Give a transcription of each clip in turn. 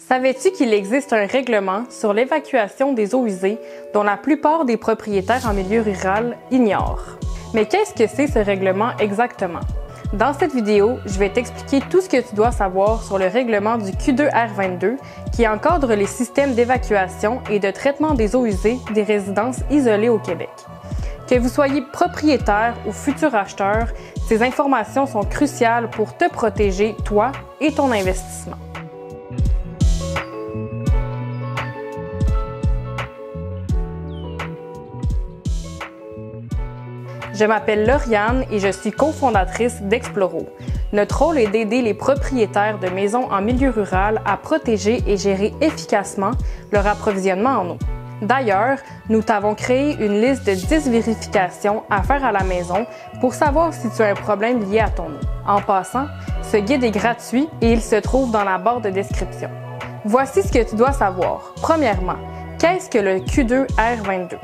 Savais-tu qu'il existe un règlement sur l'évacuation des eaux usées dont la plupart des propriétaires en milieu rural ignorent? Mais qu'est-ce que c'est ce règlement exactement? Dans cette vidéo, je vais t'expliquer tout ce que tu dois savoir sur le règlement du Q2R22 qui encadre les systèmes d'évacuation et de traitement des eaux usées des résidences isolées au Québec. Que vous soyez propriétaire ou futur acheteur, ces informations sont cruciales pour te protéger, toi et ton investissement. Je m'appelle Lauriane et je suis cofondatrice d'Exploro. Notre rôle est d'aider les propriétaires de maisons en milieu rural à protéger et gérer efficacement leur approvisionnement en eau. D'ailleurs, nous t'avons créé une liste de 10 vérifications à faire à la maison pour savoir si tu as un problème lié à ton eau. En passant, ce guide est gratuit et il se trouve dans la barre de description. Voici ce que tu dois savoir. Premièrement, qu'est-ce que le Q2R22?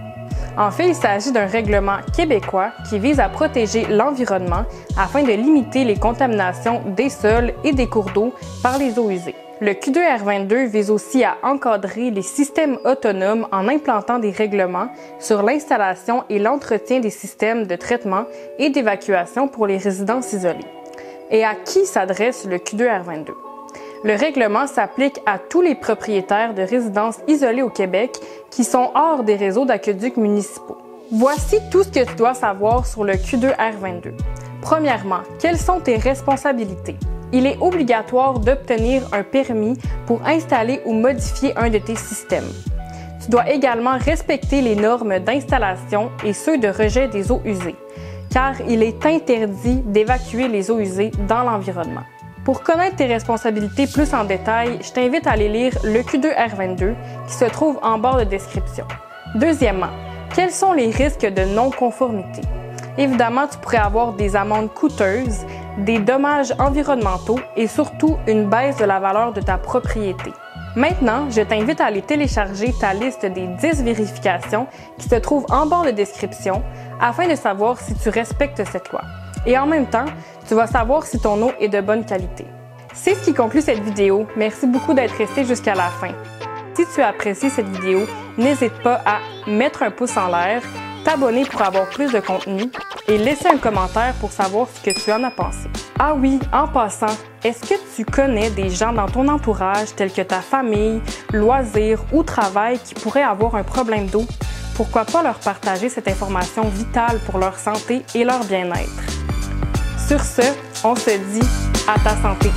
En fait, il s'agit d'un règlement québécois qui vise à protéger l'environnement afin de limiter les contaminations des sols et des cours d'eau par les eaux usées. Le Q2R22 vise aussi à encadrer les systèmes autonomes en implantant des règlements sur l'installation et l'entretien des systèmes de traitement et d'évacuation pour les résidences isolées. Et à qui s'adresse le Q2R22? Le règlement s'applique à tous les propriétaires de résidences isolées au Québec qui sont hors des réseaux d'aqueducs municipaux. Voici tout ce que tu dois savoir sur le Q2R22. Premièrement, quelles sont tes responsabilités? Il est obligatoire d'obtenir un permis pour installer ou modifier un de tes systèmes. Tu dois également respecter les normes d'installation et ceux de rejet des eaux usées, car il est interdit d'évacuer les eaux usées dans l'environnement. Pour connaître tes responsabilités plus en détail, je t'invite à aller lire le Q2R22 qui se trouve en barre de description. Deuxièmement, quels sont les risques de non-conformité? Évidemment, tu pourrais avoir des amendes coûteuses, des dommages environnementaux et surtout une baisse de la valeur de ta propriété. Maintenant, je t'invite à aller télécharger ta liste des 10 vérifications qui se trouve en barre de description afin de savoir si tu respectes cette loi. Et en même temps, tu vas savoir si ton eau est de bonne qualité. C'est ce qui conclut cette vidéo. Merci beaucoup d'être resté jusqu'à la fin. Si tu as apprécié cette vidéo, n'hésite pas à mettre un pouce en l'air, t'abonner pour avoir plus de contenu et laisser un commentaire pour savoir ce que tu en as pensé. Ah oui, en passant, est-ce que tu connais des gens dans ton entourage tels que ta famille, loisirs ou travail qui pourraient avoir un problème d'eau? Pourquoi pas leur partager cette information vitale pour leur santé et leur bien-être? Sur ce, on se dit à ta santé.